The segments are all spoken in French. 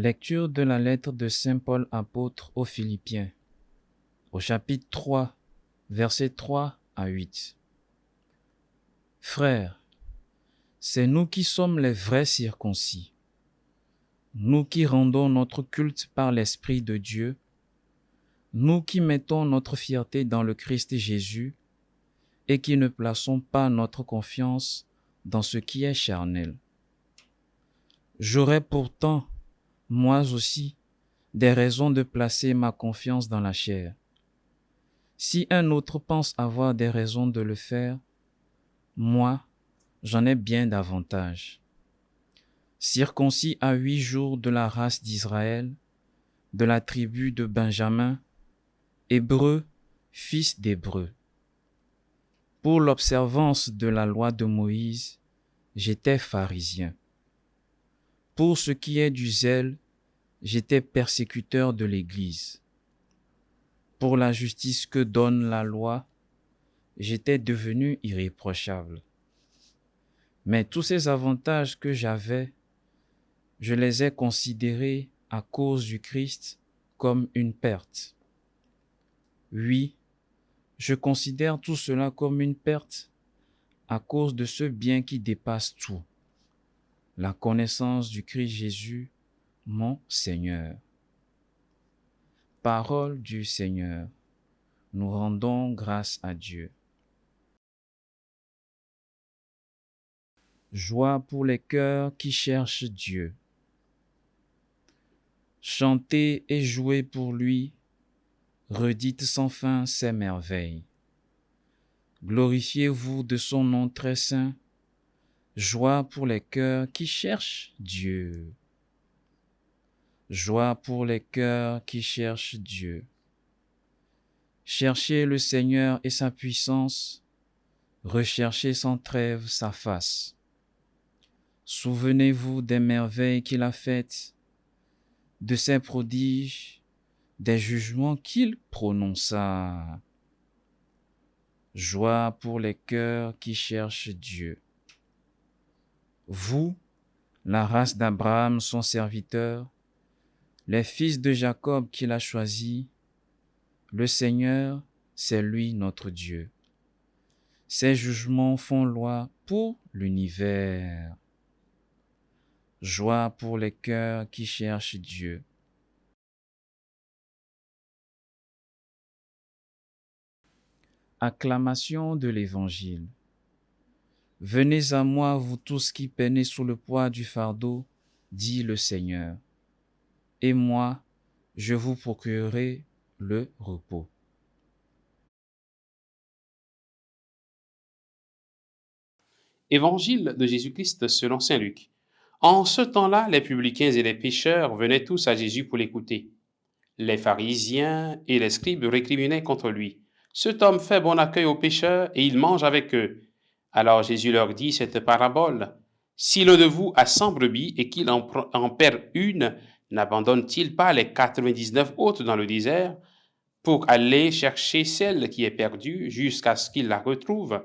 Lecture de la lettre de Saint Paul apôtre aux Philippiens, au chapitre 3, versets 3 à 8. Frères, c'est nous qui sommes les vrais circoncis, nous qui rendons notre culte par l'Esprit de Dieu, nous qui mettons notre fierté dans le Christ Jésus et qui ne plaçons pas notre confiance dans ce qui est charnel. J'aurais pourtant, moi aussi, des raisons de placer ma confiance dans la chair. Si un autre pense avoir des raisons de le faire, moi, j'en ai bien davantage. Circoncis à 8 jours de la race d'Israël, de la tribu de Benjamin, hébreu, fils d'hébreu. Pour l'observance de la loi de Moïse, j'étais pharisien. Pour ce qui est du zèle, j'étais persécuteur de l'Église. Pour la justice que donne la loi, j'étais devenu irréprochable. Mais tous ces avantages que j'avais, je les ai considérés à cause du Christ comme une perte. Oui, je considère tout cela comme une perte à cause de ce bien qui dépasse tout, la connaissance du Christ Jésus, mon Seigneur. Parole du Seigneur, nous rendons grâce à Dieu. Joie pour les cœurs qui cherchent Dieu. Chantez et jouez pour lui, redites sans fin ses merveilles. Glorifiez-vous de son nom très saint, joie pour les cœurs qui cherchent Dieu. Joie pour les cœurs qui cherchent Dieu. Cherchez le Seigneur et sa puissance, recherchez sans trêve sa face. Souvenez-vous des merveilles qu'il a faites, de ses prodiges, des jugements qu'il prononça. Joie pour les cœurs qui cherchent Dieu. Vous, la race d'Abraham, son serviteur, les fils de Jacob qu'il a choisis, le Seigneur, c'est lui notre Dieu. Ses jugements font loi pour l'univers. Joie pour les cœurs qui cherchent Dieu. Acclamation de l'Évangile. Venez à moi, vous tous qui peinez sous le poids du fardeau, dit le Seigneur, et moi, je vous procurerai le repos. Évangile de Jésus-Christ selon saint Luc. En ce temps-là, les publicains et les pécheurs venaient tous à Jésus pour l'écouter. Les pharisiens et les scribes récriminaient contre lui. Cet homme fait bon accueil aux pécheurs et il mange avec eux. Alors Jésus leur dit cette parabole. Si l'un de vous a 100 brebis et qu'il en perd une, n'abandonne-t-il pas les 99 autres dans le désert pour aller chercher celle qui est perdue jusqu'à ce qu'il la retrouve?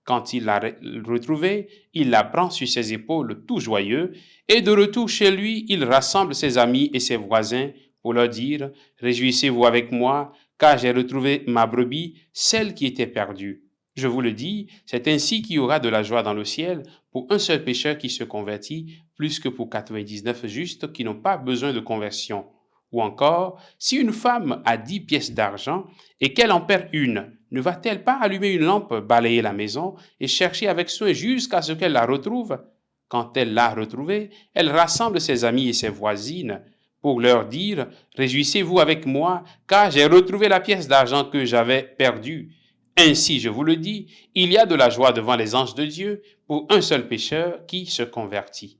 Quand il l'a retrouvée, il la prend sur ses épaules tout joyeux, et de retour chez lui, il rassemble ses amis et ses voisins pour leur dire « Réjouissez-vous avec moi, car j'ai retrouvé ma brebis, celle qui était perdue. » Je vous le dis, c'est ainsi qu'il y aura de la joie dans le ciel pour un seul pécheur qui se convertit, plus que pour 99 justes qui n'ont pas besoin de conversion. Ou encore, si une femme a 10 pièces d'argent et qu'elle en perd une, ne va-t-elle pas allumer une lampe, balayer la maison et chercher avec soin jusqu'à ce qu'elle la retrouve? Quand elle l'a retrouvée, elle rassemble ses amis et ses voisines pour leur dire « Réjouissez-vous avec moi, car j'ai retrouvé la pièce d'argent que j'avais perdue. » Ainsi, je vous le dis, il y a de la joie devant les anges de Dieu pour un seul pécheur qui se convertit.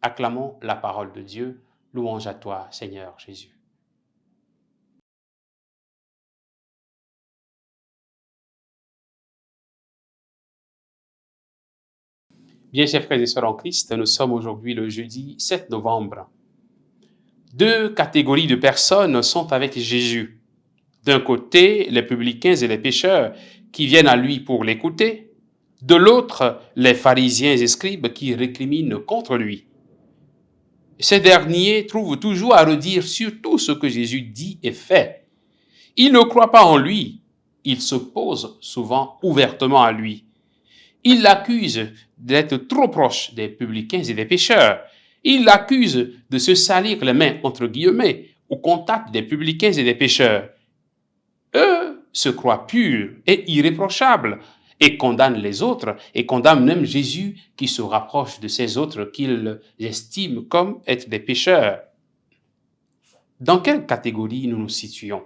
Acclamons la parole de Dieu. Louange à toi, Seigneur Jésus. Bien, chers frères et sœurs en Christ, nous sommes aujourd'hui le jeudi 7 novembre. Deux catégories de personnes sont avec Jésus. D'un côté, les publicains et les pécheurs qui viennent à lui pour l'écouter. De l'autre, les pharisiens et scribes qui récriminent contre lui. ces derniers trouvent toujours à redire sur tout ce que Jésus dit et fait. Ils ne croient pas en lui. Ils s'opposent souvent ouvertement à lui. Ils l'accusent d'être trop proche des publicains et des pécheurs. Ils l'accusent de se salir les mains, entre guillemets, au contact des publicains et des pécheurs. Eux se croient purs et irréprochables et condamnent les autres et condamnent même Jésus qui se rapproche de ces autres qu'ils estiment comme être des pécheurs. Dans quelle catégorie nous nous situons?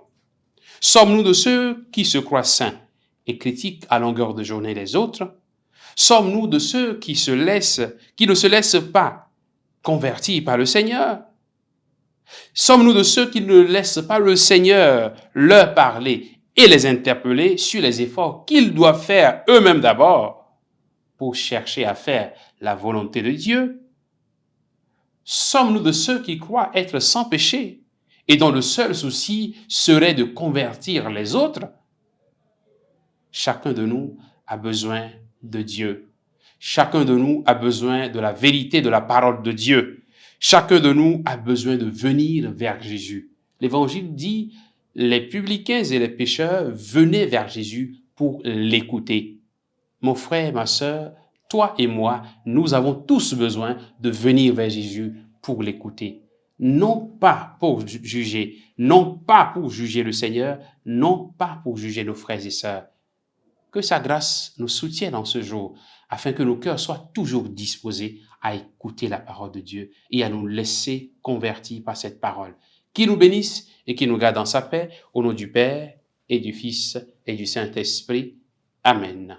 Sommes-nous de ceux qui se croient saints et critiquent à longueur de journée les autres? Sommes-nous de ceux qui ne se laissent pas convertir par le Seigneur? Sommes-nous de ceux qui ne laissent pas le Seigneur leur parler et les interpeller sur les efforts qu'ils doivent faire eux-mêmes d'abord pour chercher à faire la volonté de Dieu? Sommes-nous de ceux qui croient être sans péché et dont le seul souci serait de convertir les autres? Chacun de nous a besoin de Dieu. Chacun de nous a besoin de la vérité de la parole de Dieu. Chacun de nous a besoin de venir vers Jésus. L'Évangile dit, les publicains et les pécheurs venaient vers Jésus pour l'écouter. Mon frère, ma sœur, toi et moi, nous avons tous besoin de venir vers Jésus pour l'écouter. Non pas pour juger, non pas pour juger le Seigneur, non pas pour juger nos frères et sœurs. Que sa grâce nous soutienne en ce jour, afin que nos cœurs soient toujours disposés à écouter la parole de Dieu et à nous laisser convertir par cette parole. Qu'il nous bénisse et qu'il nous garde dans sa paix, au nom du Père et du Fils et du Saint-Esprit. Amen.